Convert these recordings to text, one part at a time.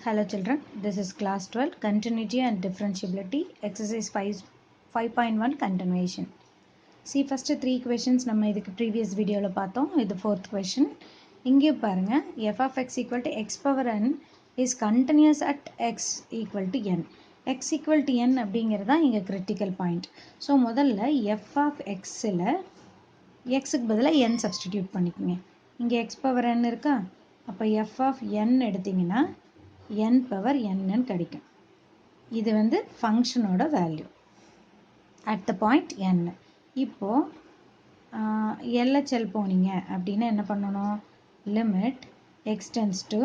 Hello children, this is class 12 continuity and differentiability exercise 5.1 continuation. See first three questions நம்ம இதுக்கு previous videoல பார்த்தோம். இது fourth question. இங்கே பாருங்க f of x equal to x power n is continuous at x equal to n. x equal to n அப்படிங்கிறது தான் இங்க critical point. So முதல்ல f of xல xக்கு பதிலா n substitute பண்ணிக்கங்க. இங்க x power n இருக்கா? அப்ப f of n எடுத்தீங்கன்னா n power n கிடைக்கும். இது வந்து ஃபங்க்ஷனோட value at the point n. இப்போ LHL போனீங்க அப்படின்னா என்ன பண்ணணும்? லிமிட் x tends to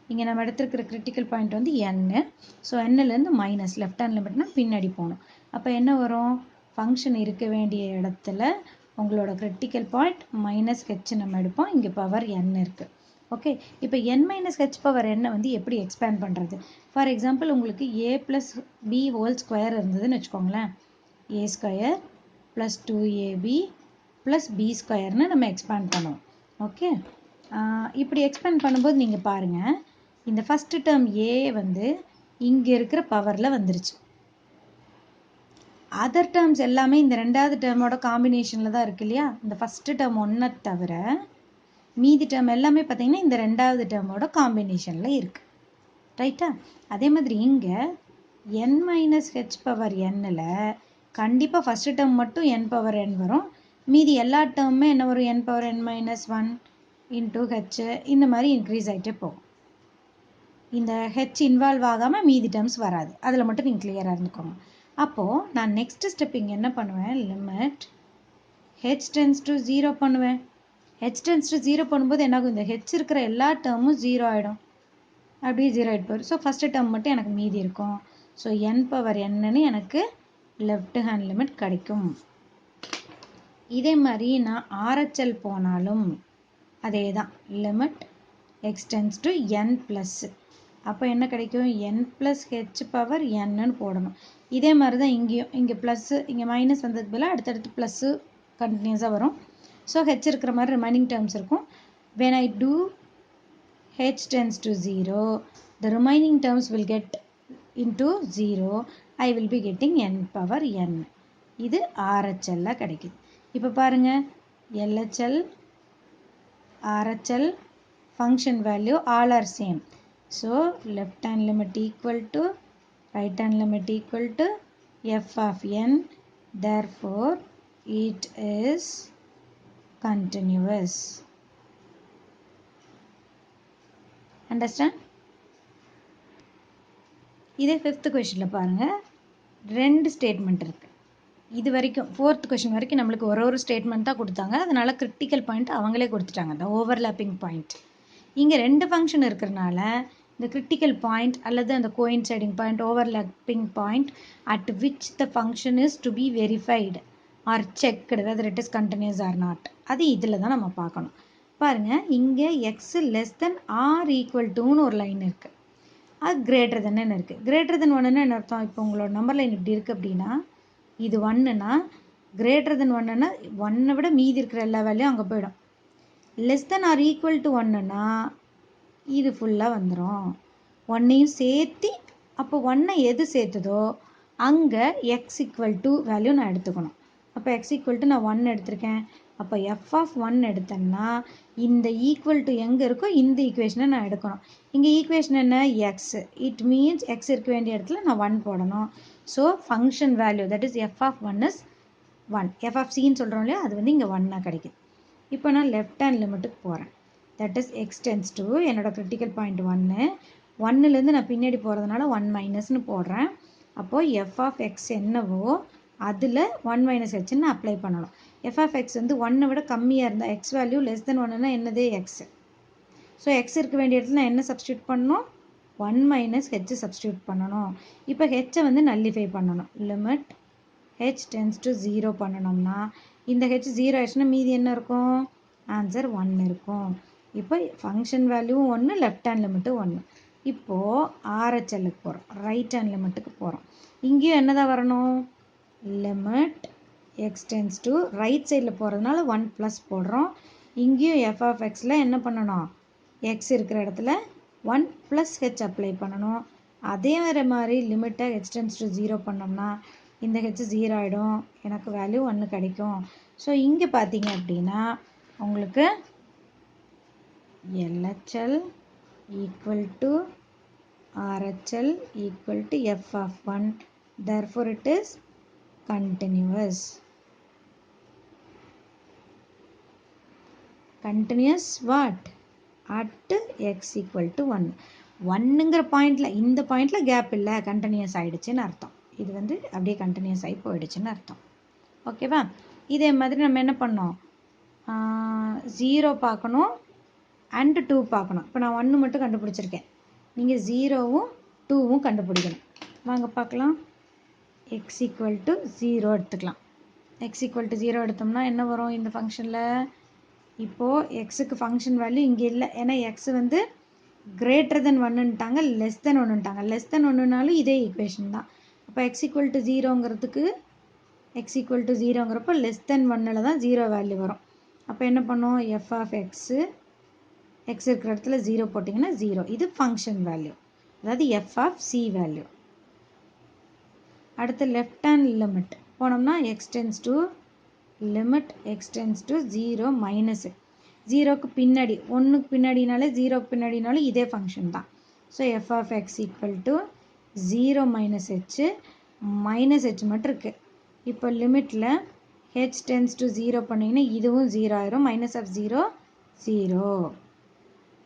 இங்கே நம்ம எடுத்துருக்கிற கிரிட்டிக்கல் பாயிண்ட் வந்து n. ஸோ n-லேருந்து மைனஸ் லெஃப்ட் ஹேண்ட் லிமிட்னா பின்னாடி போகணும். அப்போ என்ன வரும்? ஃபங்க்ஷன் இருக்க வேண்டிய இடத்துல உங்களோட கிரிட்டிக்கல் பாயிண்ட் மைனஸ் ஹெச் நம்ம எடுப்போம். இங்கே பவர் n இருக்குது. ஓகே, இப்போ n minus H power n வந்து எப்படி எக்ஸ்பேண்ட் பண்ணுறது? ஃபார் எக்ஸாம்பிள் உங்களுக்கு a plus b whole square இருந்ததுன்னு வச்சுக்கோங்களேன். a square plus 2ab plus b ஸ்கொயர்னு நம்ம எக்ஸ்பேண்ட் பண்ணுவோம். ஓகே, இப்படி எக்ஸ்பேண்ட் பண்ணும்போது நீங்கள் பாருங்கள், இந்த ஃபஸ்ட்டு டேர்ம் a வந்து இங்கே இருக்கிற பவரில் வந்துருச்சு. அதர் டேர்ம்ஸ் எல்லாமே இந்த ரெண்டாவது டேர்மோட காம்பினேஷனில் தான் இருக்கு இல்லையா? இந்த ஃபஸ்ட்டு டேர்ம் ஒன்றை தவிர மீதி டேர்ம் எல்லாமே பார்த்தீங்கன்னா இந்த ரெண்டாவது டேர்மோட காம்பினேஷனில் இருக்குது. ரைட்டா? அதே மாதிரி இங்கே n மைனஸ் ஹெச் பவர் n-ல் கண்டிப்பாக ஃபஸ்ட்டு டேர்ம் மட்டும் n பவர் n வரும். மீதி எல்லா டேர்முமே என்ன வரும்? n power n minus 1 into H இந்த மாதிரி இன்க்ரீஸ் ஆகிட்டே போகும். இந்த ஹெச் இன்வால்வ் ஆகாமல் மீதி டேர்ம்ஸ் வராது. அதில் மட்டும் நீங்கள் கிளியராக இருந்துக்கோங்க. அப்போது நான் நெக்ஸ்ட் ஸ்டெப் இங்கே என்ன பண்ணுவேன்? லிமிட் ஹெச் டென்ஸ் டு 0 பண்ணுவேன். ஹெச் டென்ஸ் டு 0 பண்ணும்போது என்னாகும்? இந்த ஹெச் இருக்கிற எல்லா டேர்மும் 0 ஆகிடும். அப்படியே 0 ஆகிட்டு போயிடும். ஸோ ஃபஸ்ட்டு டேர்ம் மட்டும் எனக்கு மீதி இருக்கும். ஸோ n பவர் n-ன்னு எனக்கு லெஃப்ட் ஹேண்ட் லிமிட் கிடைக்கும். இதே மாதிரி நான் RHL போனாலும் அதே தான். Limit x tends to n plus. அப்போ என்ன கிடைக்கும்? n ப்ளஸ் ஹெச் பவர் n-ன்னு போடணும். இதே மாதிரி தான் இங்கேயும். இங்கே ப்ளஸ்ஸு இங்கே மைனஸ் வந்ததுக்கு பதிலாக அடுத்தடுத்து ப்ளஸ்ஸு கண்டினியூஸாக வரும். ஸோ ஹெச் இருக்கிற மாதிரி ரிமைனிங் டேர்ம்ஸ் இருக்கும். when I do h tends to 0, the remaining terms will get into 0. I will be getting n power n. இது RHL கிடைக்குது. இப்போ பாருங்க, LHL RHL function value all are same. So left hand limit equal to right hand limit equal to f of n. Therefore it is continuous. Understand? இதே fifth கொஷனில் பாருங்கள், ரெண்டு statement இருக்குது. இது வரைக்கும் ஃபோர்த் கொஷின் வரைக்கும் நம்மளுக்கு ஒரு ஸ்டேட்மெண்ட் தான் கொடுத்தாங்க. அதனால் கிரிட்டிக்கல் பாயிண்ட் அவங்களே கொடுத்துட்டாங்க, அந்த ஓவர்லேப்பிங் பாயிண்ட். இங்கே ரெண்டு ஃபங்க்ஷன் இருக்கிறனால இந்த கிரிட்டிக்கல் பாயிண்ட் அல்லது அந்த coinciding point, overlapping point at which the function is to be verified or checked whether it is continuous or not, அது இதில் தான் நம்ம பார்க்கணும். பாருங்கள், இங்கே x less than or equal டுன்னு ஒரு லைன் இருக்குது. அது கிரேட்டர் தென்னு இருக்குது. கிரேட்டர் தென் ஒன்றுன்னு என்ன அர்த்தம்? இப்போ உங்களோட நம்பர் லைன் இப்படி இருக்குது அப்படின்னா இது 1ன்னா கிரேட்டர் தென் 1ன்னா 1-ஐ விட மீதி இருக்கிற எல்லா வேல்யூம் அங்கே போயிடும். Less than or equal to 1ன்னா இது ஃபுல்லாக வந்துடும். 1ஐயும் சேர்த்தி, அப்போ 1-ஐ எது சேர்த்துதோ அங்கே எக்ஸ் ஈக்குவல் டு வேல்யூ நான் எடுத்துக்கணும். அப்போ எக்ஸ் ஈக்குவல் டு நான் 1 எடுத்திருக்கேன். அப்போ எஃப் ஆஃப் 1 எடுத்தேன்னா இந்த ஈக்குவல் டு எங்கே இருக்கோ இந்த ஈக்குவேஷனை நான் எடுக்கணும். இங்கே ஈக்குவேஷன் என்ன? எக்ஸ். இட் மீன்ஸ் எக்ஸ் இருக்க வேண்டிய இடத்துல நான் 1 போடணும். So function value that is F of 1 is 1. F of சின்னு சொல்கிறோம் இல்லையா, அது வந்து இங்கே 1-ஆக கிடைக்குது. இப்போ நான் லெஃப்ட் ஹேண்ட் லிமிட்டுக்கு போகிறேன். That is X tends to என்னோட கிரிட்டிக்கல் பாயிண்ட் 1. 1-லேருந்து நான் பின்னாடி போகிறதுனால 1 மைனஸ்னு போடுறேன். அப்போது எஃப் ஆஃப் எக்ஸ் என்னவோ அதில் 1 மைனஸ் ஹெச்ன்னு அப்ளை பண்ணணும். எஃப் ஆஃப் எக்ஸ் வந்து 1-ஐ விட கம்மியாக இருந்தால் எக்ஸ் வேல்யூ லெஸ் தென் 1ன்னா என்னது? எக்ஸ். ஸோ எக்ஸ் இருக்க வேண்டிய இடத்துல நான் என்ன சப்ஸ்டியூட் பண்ணணும்? 1 மைனஸ் ஹெச் சப்ஸ்டியூட் பண்ணணும். இப்போ ஹெச்சை வந்து நல்லிஃபை பண்ணணும். லிமிட் ஹெச் டென்ஸ் டு 0 பண்ணணும்னா இந்த ஹெச் 0 ஆயிடுச்சுன்னா மீதி என்ன இருக்கும்? ஆன்சர் 1 இருக்கும். இப்போ ஃபங்க்ஷன் வேல்யூவும் 1, லெஃப்ட் ஹேண்ட் லிமிட்டும் 1. இப்போது RHLக்கு போகிறோம், ரைட் ஹேண்ட் லிமிட்டுக்கு போகிறோம். இங்கேயும் என்ன தான் வரணும்? Limit x tends to right சைடில் போகிறதுனால 1 ப்ளஸ் போடுறோம். இங்கேயும் எஃப் ஆஃப் எக்ஸில் என்ன பண்ணணும்? எக்ஸ் இருக்கிற இடத்துல 1 ப்ளஸ் ஹெச் அப்ளை பண்ணணும். அதே மாதிரி லிமிட்டை ஹெச் டென்ஸ் டு 0 பண்ணோம்னா இந்த ஹெச் 0 ஆகிடும், எனக்கு வேல்யூ 1 கிடைக்கும். ஸோ இங்கே பார்த்தீங்க அப்படின்னா உங்களுக்கு LHL equal to RHL equal to f of 1. Therefore, it is continuous. Continuous what? At x equal to 1. 1ங்கிற பாயிண்டில் இந்த பாயிண்டில் கேப் இல்லை, கண்டினியூஸ் ஆகிடுச்சின்னு அர்த்தம். இது வந்து அப்படியே கண்டினியூஸ் ஆகி போயிடுச்சுன்னு அர்த்தம். ஓகேவா? இதே மாதிரி நம்ம என்ன பண்ணோம், 0 பார்க்கணும் அண்ட் 2 பார்க்கணும். இப்போ நான் 1 மட்டும் கண்டுபிடிச்சிருக்கேன், நீங்கள் 0வும் 2வும் கண்டுபிடிக்கணும். வாங்க பார்க்கலாம். x ஈக்குவல் டு 0 எடுத்துக்கலாம். x ஈக்குவல் டு 0 எடுத்தோம்னா என்ன வரும் இந்த ஃபங்க்ஷனில்? இப்போது எக்ஸுக்கு ஃபங்க்ஷன் வேல்யூ இங்கே இல்லை, ஏன்னா எக்ஸ் வந்து கிரேட்டர் தென் 1ன்ட்டாங்க, லெஸ் தென் 1ன்ட்டாங்க. லெஸ் தென் 1னாலும் இதே ஈக்குவேஷன் தான். அப்போ எக்ஸ் ஈக்குவல் டு 0ங்கிறதுக்கு எக்ஸ் ஈக்குவல் டு 0ங்கிறப்போ லெஸ் தென் 1ல் தான் 0 வேல்யூ வரும். அப்போ என்ன பண்ணோம், எஃப் ஆஃப் எக்ஸு, எக்ஸ் இருக்கிற இடத்துல 0 போட்டிங்கன்னா 0. இது ஃபங்க்ஷன் வேல்யூ, அதாவது எஃப் ஆஃப் சி வேல்யூ. அடுத்து லெஃப்ட் ஹேண்ட் லிமிட் போனோம்னா x tends to limit x tends to 0 minus 0க்கு பின்னாடி, 1க்கு பின்னாடினாலே 0க்கு பின்னாடினாலும் இதே ஃபங்க்ஷன் தான். So f of x equal to 0 minus h, minus h மட்டும் இருக்குது. இப்போ லிமிட்டில் ஹெச் டென்ஸ் டு 0 பண்ணிங்கன்னா இதுவும் 0 ஆயிரும். Minus of 0 0,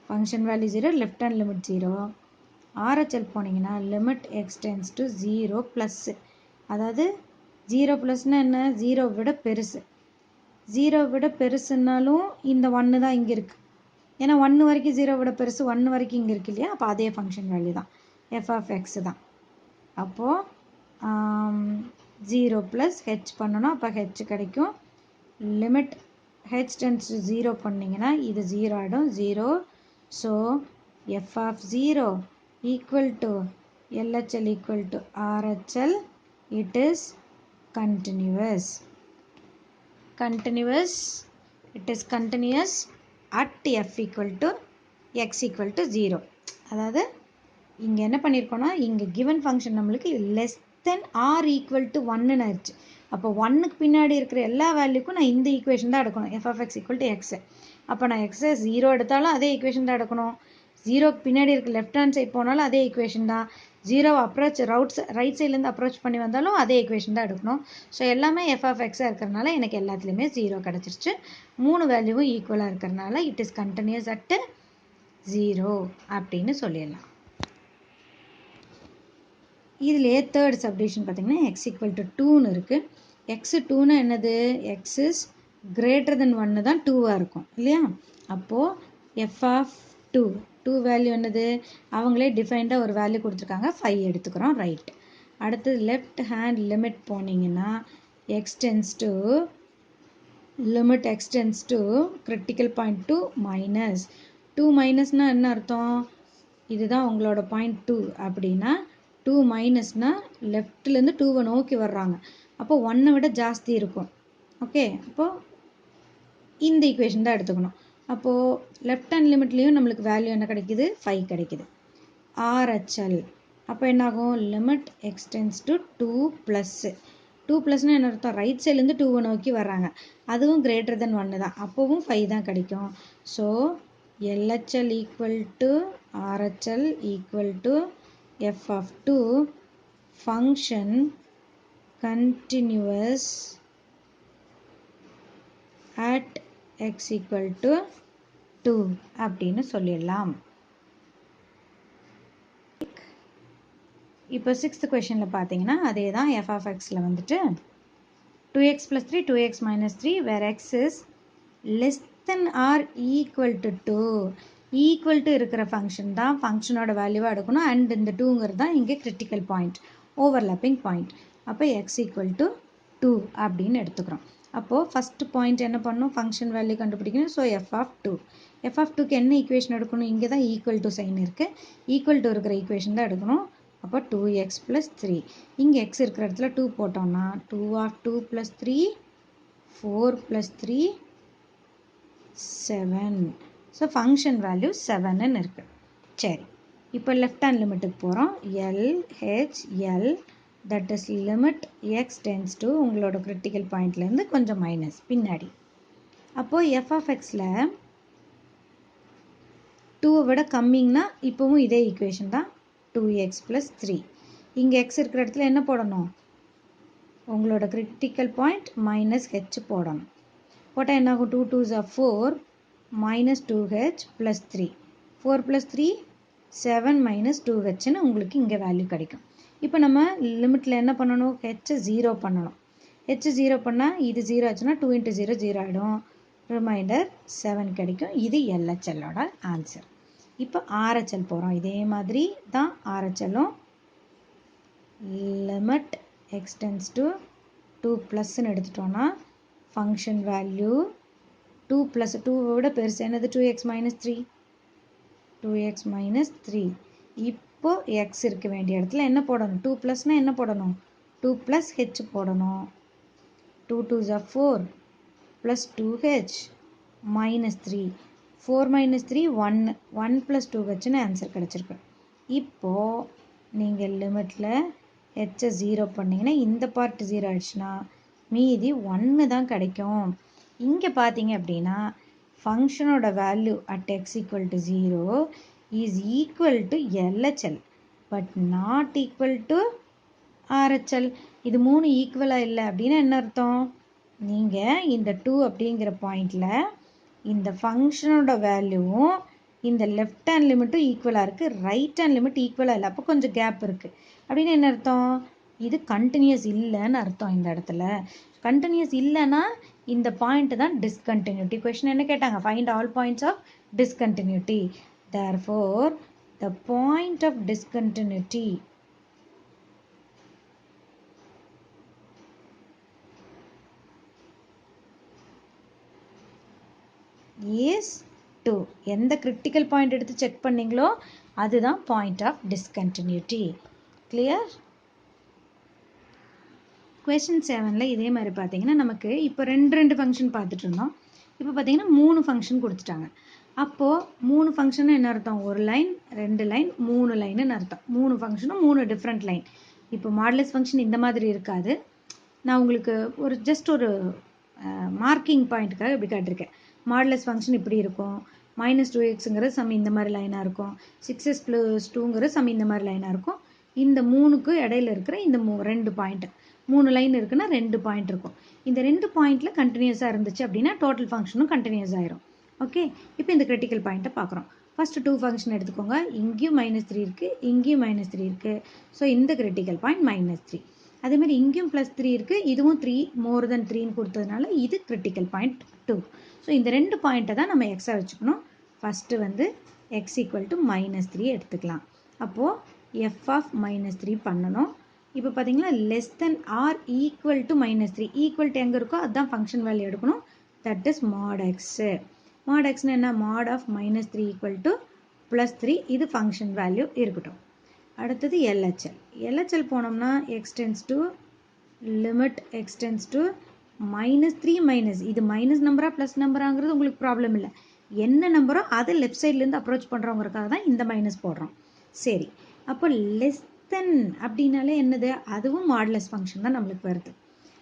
function value 0, left hand limit 0. RHL போனீங்கன்னா limit x tends to 0 plus, அதாவது 0 ப்ளஸ்னால் என்ன, 0 விட பெருசு. 0 விட பெருசுனாலும் இந்த 1 தான் இங்கே இருக்குது, ஏன்னா 1 வரைக்கும் 0 விட பெருசு, 1 வரைக்கும் இங்கே இருக்குது இல்லையா? அப்போ அதே ஃபங்க்ஷன் வேல்யூ தான், எஃப் ஆஃப் எக்ஸ் தான். அப்போது 0 ப்ளஸ் ஹெச் பண்ணணும், அப்போ ஹெச் கிடைக்கும். லிமிட் ஹெச் டென்ஸ் டு 0 பண்ணிங்கன்னா இது 0 ஆகிடும், 0. So f of 0 equal to LHL equal to RHL, it is continuous. Continuous, it is continuous at f equal to x equal to 0. அதாவது இங்கே என்ன பண்ணியிருக்கோன்னா, இங்கே given function நம்மளுக்கு less than or equal to 1ன்னு ஆயிடுச்சு. அப்போ 1க்கு பின்னாடி இருக்கிற எல்லா வேல்யூக்கும் நான் இந்த ஈக்குவேஷன் தான் எடுக்கணும், f of x equal to x. அப்போ நான் எக்ஸை 0 எடுத்தாலும் அதே ஈக்குவேஷன் தான் எடுக்கணும். 0க்கு பின்னாடி இருக்க லெஃப்ட் ஹேண்ட் சைட் போனாலும் அதே ஈக்குவேஷன் தான். 0 அப்ரோச் ரைட் சைட்லேருந்து அப்ரோச் பண்ணி வந்தாலும் அதே ஈக்குவேஷன் தான் எடுக்கணும். ஸோ எல்லாமே எஃப் ஆஃப் எக்ஸாக இருக்கிறதுனால எனக்கு எல்லாத்துலேயுமே 0 கிடச்சிருச்சு. 3 வேல்யூவும் ஈக்குவலாக இருக்கிறதுனால இட் இஸ் கண்டினியூஸ் அட் 0 அப்படின்னு சொல்லிடலாம். இதுலேயே தேர்ட் சப்டிவிஷன் பார்த்தீங்கன்னா எக்ஸ் ஈக்குவல் டு 2ன்னு இருக்குது. எக்ஸ் 2ன்னு என்னது, எக்ஸ் இஸ் கிரேட்டர் தென் 1 தான் 2வாக இருக்கும் இல்லையா? அப்போது எஃப் ஆஃப் 2 வேல்யூ என்னது, அவங்களே டிஃபைன்டாக ஒரு வேல்யூ கொடுத்துருக்காங்க, 5 எடுத்துக்கிறோம், ரைட். அடுத்து லெஃப்ட் ஹேண்ட் லிமிட் போனீங்கன்னா X tends to limit x tends to critical point 2 minus 2 மைனஸ்னால் என்ன அர்த்தம், இதுதான் உங்களோட பாயிண்ட் 2 அப்படின்னா 2 மைனஸ்னால் லெஃப்ட்லேருந்து 2வை நோக்கி வர்றாங்க, அப்போது 1 விட ஜாஸ்தி இருக்கும். ஓகே, அப்போது இந்த ஈக்குவேஷன் தான் எடுத்துக்கணும். அப்போது லெஃப்ட் ஹேண்ட் லிமிட்லேயும் நம்மளுக்கு வேல்யூ என்ன கிடைக்குது, 5 கிடைக்குது. ஆர்ஹெச்எல் அப்போ என்னாகும், limit x tends to 2 plus 2 ப்ளஸ்னால் என்ன அர்த்தம், ரைட் சைட்லேருந்து 2வை நோக்கி வர்றாங்க, அதுவும் கிரேட்டர் தென் 1 தான், அப்போவும் 5 தான் கிடைக்கும். So LHL equal to RHL equal to f of 2 function continuous at x equal to 2 அப்படின்னு சொல்லிடலாம். இப்போ 6th கொஷனில் பார்த்தீங்கன்னா அதே தான், f of xல வந்துட்டு 2x plus 3 2x minus 3 where x is less than or equal to 2. Equal to இருக்கிற function தான் ஃபங்க்ஷனோட வேல்யூவாக எடுக்கணும். அண்ட் இந்த 2ங்கிறது தான் இங்கே கிரிட்டிக்கல் பாயிண்ட், ஓவர்லாப்பிங் பாயிண்ட். அப்போ எக்ஸ் ஈக்குவல் டு 2 அப்படின்னு எடுத்துக்கிறோம். அப்போது ஃபஸ்ட்டு பாயிண்ட் என்ன பண்ணணும், ஃபங்க்ஷன் வேல்யூ கண்டுபிடிக்கணும். So f of 2, f of 2க்கு என்ன ஈக்குவேஷன் எடுக்கணும், இங்கே தான் ஈக்குவல் டு சைன் இருக்குது, ஈக்குவல் டு இருக்கிற ஈக்குவேஷன் தான் எடுக்கணும். அப்போ 2x + 3, இங்கே எக்ஸ் இருக்கிற இடத்துல 2 போட்டோம்னா 2 ஆஃப் 2 + 3 4 + 3 7. ஸோ ஃபங்க்ஷன் வேல்யூ 7ன்னு இருக்குது. சரி, இப்போ லெஃப்ட் ஹேண்ட் லிமிட்டுக்கு போகிறோம். LHL that is limit x tends to உங்களோட கிரிட்டிக்கல் பாயிண்ட்லேருந்து கொஞ்சம் மைனஸ் பின்னாடி. அப்போது எஃப் ஆஃப் எக்ஸில் 2 விட கம்மிங்கன்னா இப்போவும் இதே ஈக்குவேஷன் தான், 2x + 3. இங்கே எக்ஸ் இருக்கிற இடத்துல என்ன போடணும்? உங்களோட கிரிட்டிக்கல் பாயிண்ட் -h போடணும். போட்டால் என்ன ஆகும்? 2 2s are 4 -2h + 3. 4 + 3 7 -2hன்னு உங்களுக்கு இங்கே வேல்யூ கிடைக்கும். இப்போ நம்ம லிமிட்டில் என்ன பண்ணணும்? h 0 பண்ணணும். h 0 பண்ணால் இது 0 ஆச்சுன்னா 2 × 0 0 ஆகிடும். ரிமைண்டர் 7 கிடைக்கும். இது LHLோட ஆன்சர். இப்போ RHL போகிறோம். இதே மாதிரி தான் RHLும். லிமிட் x டென்ஸ் டு 2+ன்னு எடுத்துட்டோன்னா ஃபங்க்ஷன் வேல்யூ 2 + 2 விட பெருசு என்னது? 2x - 3. 2x - 3. இப்போ x இருக்க வேண்டிய இடத்துல என்ன போடணும்? 2+னா என்ன போடணும்? 2 + h போடணும். 2 2s are 4 + 2h -3. 4 - 3 1 1 + 2hன்னு ஆன்சர் கிடச்சிருக்கு. இப்போது நீங்கள் லிமிட்டில் h 0 பண்ணிங்கன்னா இந்த பார்ட் 0 ஆயிடுச்சுன்னா மீதி 1 தான் கிடைக்கும். இங்கே பார்த்தீங்க அப்படின்னா ஃபங்க்ஷனோட value at x = 0 is equal to LHL but not equal to RHL. இது 3 ஈக்குவலாக இல்லை அப்படின்னா என்ன அர்த்தம்? நீங்கள் இந்த 2 அப்படிங்கிற பாயிண்டில் இந்த ஃபங்க்ஷனோட வேல்யூவும் இந்த லெஃப்ட் ஹேண்ட் லிமிட்டும் ஈக்குவலாக இருக்குது, ரைட் ஹேண்ட் லிமிட் ஈக்குவலாக இல்லை. அப்போ கொஞ்சம் கேப் இருக்குது அப்படின்னு என்ன அர்த்தம்? இது கண்டினியூஸ் இல்லைன்னு அர்த்தம். இந்த இடத்துல கண்டினியூஸ் இல்லைன்னா இந்த பாயிண்ட் தான் டிஸ்கண்டினியூட்டி. கொஸ்டின் என்ன கேட்டாங்க? Find all points of discontinuity. Therefore the point of discontinuity is 2. எந்த கிரிட்டிக்கல் பாயிண்ட் எடுத்து செக் பண்ணீங்களோ அதுதான் point of discontinuity. Clear? Question 7ல் இதே மாதிரி பார்த்தீங்கன்னா நமக்கு இப்போ ரெண்டு ஃபங்க்ஷன் பார்த்துட்டு இருந்தோம். இப்போ பார்த்தீங்கன்னா 3 ஃபங்க்ஷன் கொடுத்துட்டாங்க. அப்போது 3 ஃபங்க்ஷன் என்ன அர்த்தம்? 1 லைன் 2 லைன் 3 லைன்னு அர்த்தம். 3 ஃபங்க்ஷனும் 3 டிஃப்ரெண்ட் லைன். இப்போ மாடுலஸ் ஃபங்க்ஷன் இந்த மாதிரி இருக்காது. நான் உங்களுக்கு ஜஸ்ட் ஒரு மார்க்கிங் பாயிண்ட்டுக்காக இப்படி காட்டியிருக்கேன். மாடுலஸ் ஃபங்க்ஷன் இப்படி இருக்கும். -2xங்கிறது சம் இந்த மாதிரி லைனாக இருக்கும். 6x + 2ங்கிற சம் இந்த மாதிரி லைனாக இருக்கும். இந்த 3க்கு இடையில இருக்கிற இந்த 2 பாயிண்ட் 3 லைன் இருக்குன்னா 2 பாயிண்ட் இருக்கும். இந்த 2 பாயிண்ட்டில் கண்டினியூஸாக இருந்துச்சு அப்படின்னா டோட்டல் ஃபங்க்ஷனும் கண்டினியூஸ் ஆயிரும். ஓகே, இப்போ இந்த கிரிட்டிக்கல் பாயிண்ட்டை பார்க்குறோம். ஃபஸ்ட்டு 2 ஃபங்க்ஷன் எடுத்துக்கோங்க. இங்கேயும் -3 இருக்குது, இங்கேயும் -3 இருக்குது. ஸோ இந்த கிரிட்டிக்கல் பாயிண்ட் -3. அதேமாதிரி இங்கேயும் +3 இருக்குது, இதுவும் 3 மோர் தென் 3ன்னு கொடுத்ததுனால இது கிரிட்டிக்கல் பாயிண்ட் 2. ஸோ இந்த 2 பாயிண்ட்டை தான் நம்ம எக்ஸாக வச்சுக்கணும். ஃபஸ்ட்டு வந்து x = -3 எடுத்துக்கலாம். அப்போது f ஆஃப் -3 பண்ணணும். இப்போ பார்த்தீங்கன்னா less than or equal to -3 equal to எங்கே இருக்கோ அதுதான் ஃபங்க்ஷன் வேல்யூ எடுக்கணும். That is mod x. mod xன்னு என்ன? mod of -3 = +3. இது ஃபங்க்ஷன் வேல்யூ இருக்கட்டும். அடுத்தது LHL. LHL போனோம்னா x tends to limit x tends to -3 இது மைனஸ் நம்பரா ப்ளஸ் நம்பராங்கிறது உங்களுக்கு ப்ராப்ளம் இல்லை. என்ன நம்பரோ அதை லெஃப்ட் சைட்லேருந்து அப்ரோச் பண்ணுறவங்களுக்காக தான் இந்த மைனஸ் போடுறோம். சரி, அப்போ லெஸ் தென் அப்படின்னாலே என்னது? அதுவும் மாடுலஸ் ஃபங்க்ஷன் தான் நம்மளுக்கு வருது.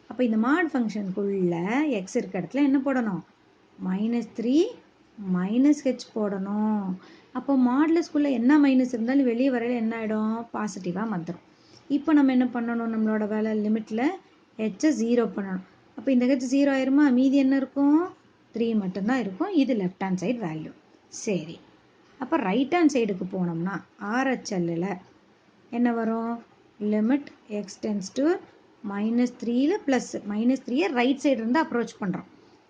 அப்போ இந்த மாட் ஃபங்க்ஷனுக்குள்ள எக்ஸ் இருக்க இடத்துல என்ன போடணும்? -3 -h போடணும். அப்போ மாடுலஸ்குள்ளே என்ன மைனஸ் இருந்தாலும் வெளியே வரையில் என்ன ஆகிடும்? பாசிட்டிவாக வந்துடும். இப்போ நம்ம என்ன பண்ணணும்? நம்மளோட வேலை லிமிட்டில் ஹெச்சை 0 பண்ணணும். அப்போ இந்த ஹெச் 0 ஆயிருமா? மீதி என்ன இருக்கும்? 3 மட்டும்தான் இருக்கும். இது லெஃப்ட் ஹேண்ட் சைடு வேல்யூ. சரி, அப்போ ரைட் ஹேண்ட் சைடுக்கு போனோம்னா RHLல என்ன வரும்? லிமிட் எக்ஸ் டென்ஸ் டு -3ல் ப்ளஸ் -3யை ரைட் சைடு இருந்து அப்ரோச் பண்ணுறோம்.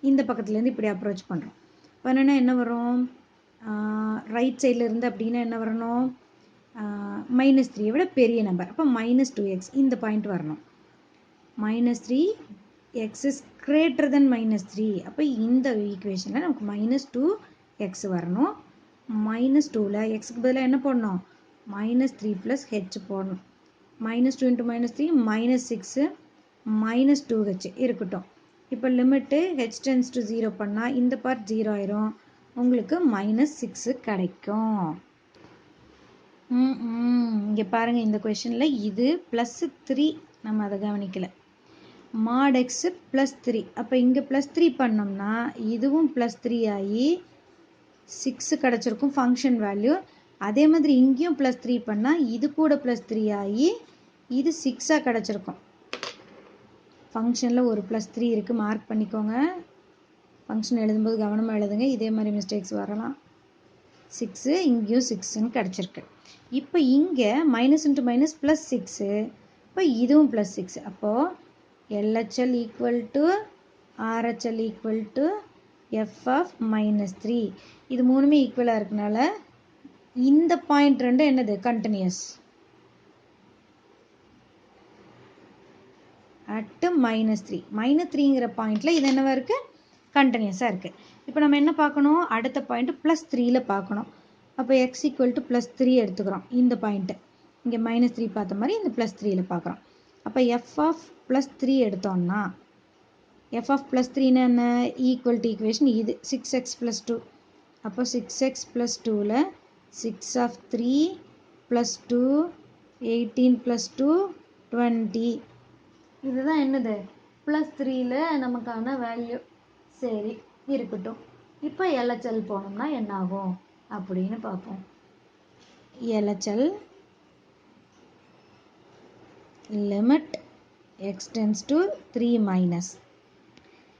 இந்த பக்கத்துலேருந்து இப்படி அப்ரோச் பண்ணுறோம். பண்ணனா என்ன வரும்? ரைட் சைடில் இருந்து அப்படின்னா என்ன வரணும்? -3யை விட பெரிய நம்பர். அப்போ -2x இந்த பாயிண்ட் வரணும். -3 x is greater than -3. அப்போ இந்த ஈக்குவேஷனில் நமக்கு -2x வரணும். -2ல் எக்ஸுக்கு பதிலாக என்ன போடணும்? -3 + h போடணும். -2 × -3 -6 -2h இருக்கட்டும். இப்போ லிமிட்டு h டென்ஸ் டு 0 பண்ணால் இந்த பார்ட் 0 ஆயிரும். உங்களுக்கு -6 கிடைக்கும். இங்கே பாருங்கள், இந்த கொஷனில் இது +3, நம்ம அதை கவனிக்கல. mod x +3, அப்போ இங்கே +3 பண்ணோம்னா இதுவும் +3 ஆகி 6 கிடச்சிருக்கும் ஃபங்க்ஷன் வேல்யூ. அதே மாதிரி இங்கேயும் +3 பண்ணால் இது கூட +3 ஆகி இது 6ஆக கிடச்சிருக்கும். ஃபங்க்ஷனில் ஒரு +3 இருக்குது, மார்க் பண்ணிக்கோங்க. ஃபங்க்ஷன் எழுதும்போது கவனமாக எழுதுங்க, இதே மாதிரி மிஸ்டேக்ஸ் வரலாம். 6, இங்கேயும் 6ன்னு கிடச்சிருக்கு. இப்போ இங்கே மைனஸ் இன்ட்டு மைனஸ் +6, இப்போ இதுவும் +6. அப்போது LHL equal to RHL equal to f(-3). இது மூணுமே ஈக்குவலாக இருக்கனால இந்த பாயிண்ட் ரெண்டு என்னது, கண்டினியூஸ் அட் -3. -3ங்கிற பாயிண்டில் இது என்னவா இருக்குது, கண்டினியூஸாக இருக்குது. இப்போ நம்ம என்ன பார்க்கணும், அடுத்த பாயிண்ட் +3ல் பார்க்கணும். அப்போ x ஈக்குவல் டு +3 எடுத்துக்கிறோம். இந்த பாயிண்ட்டு இங்கே -3 பார்த்த மாதிரி இந்த +3ல் பார்க்குறோம். அப்போ f(+3) எடுத்தோம்னா f(+3) என்ன, ஈக்குவல் டு ஈக்குவேஷன் இது 6x + 2. அப்போ 6x + 2ல் 6(3) + 2 18 + 2 20. இதுதான் என்னது, +3ல் நமக்கான வேல்யூ. சரி இருக்கட்டும். இப்போ LHL போனோம்னா என்ன ஆகும் அப்படின்னு பார்ப்போம். LHL limit x tends to 3 minus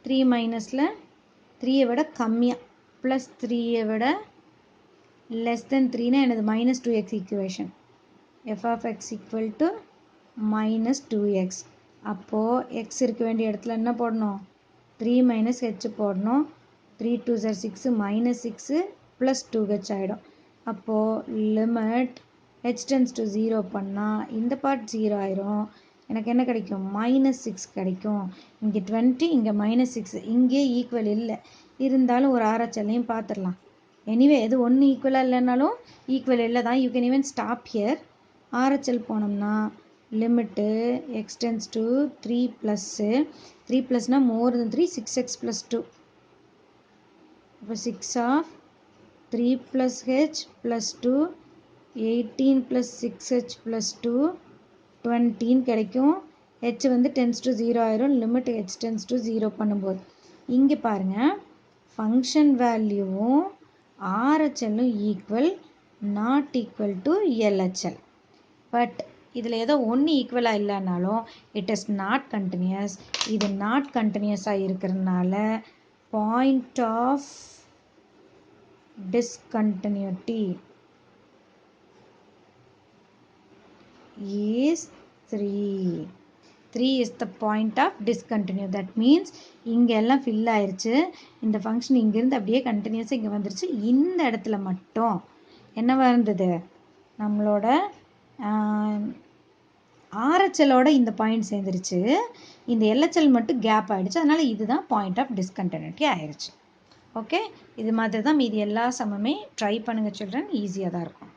3 மைனஸில் 3ஐ விட கம்மியாக +3ஐ விட <3னா எனது -2x equation. f(x) equal to -2x. அப்போது x இருக்க வேண்டிய இடத்துல என்ன போடணும், 3 - h போடணும். 3 2s are 6 -6 + 2h ஆகிடும். அப்போது லிமிட் h tends to 0 பண்ணால் இந்த பார்ட் 0 ஆயிரும். எனக்கு என்ன கிடைக்கும், -6 கிடைக்கும். இங்கே 20, இங்கே -6, இங்கே ஈக்குவல் இல்லை, இருந்தாலும் ஒரு RHLையும் பார்த்துடலாம். எனிவே இது ஒன்று ஈக்குவலாக இல்லைனாலும் ஈக்குவல் இல்லை தான். You can even stop here. RHL போனோம்னா லிமிட்டு x tends to 3 +, 3 +னா more than 3, 6x + 2. இப்போ 6(3 + h + 2 18 + 6h + 2 20 கிடைக்கும். h வந்து tends to 0 ஆயிரும், லிமிட் h tends to 0 பண்ணும்போது. இங்கே பாருங்கள், ஃபங்க்ஷன் வேல்யூவும் RHLும் equal, not equal to LHL. But இதில் ஏதோ ஒன்று ஈக்குவலாக இல்லைனாலும் இட் இஸ் நாட் கண்டினியூஸ். இது நாட் கண்டினியூஸாக இருக்கிறதுனால point of discontinuity is 3. 3 is the point of discontinuity. That means இங்கே எல்லாம் ஃபில் ஆயிடுச்சு. இந்த ஃபங்க்ஷன் இங்கேருந்து அப்படியே கண்டினியூஸாக இங்கே வந்துருச்சு. இந்த இடத்துல மட்டும் என்னவா இருந்தது, நம்மளோட RHLோட இந்த பாயிண்ட் சேர்ந்துருச்சு. இந்த LHL மட்டும் கேப் ஆகிடுச்சு. அதனால் இதுதான் பாயிண்ட் ஆஃப் டிஸ்கண்டினியூட்டி ஆயிடுச்சு. ஓகே, இது மாதிரி தான் மீதி எல்லா சமமே ட்ரை பண்ணுங்கள் சில்ட்ரன், ஈஸியாக தான் இருக்கும்.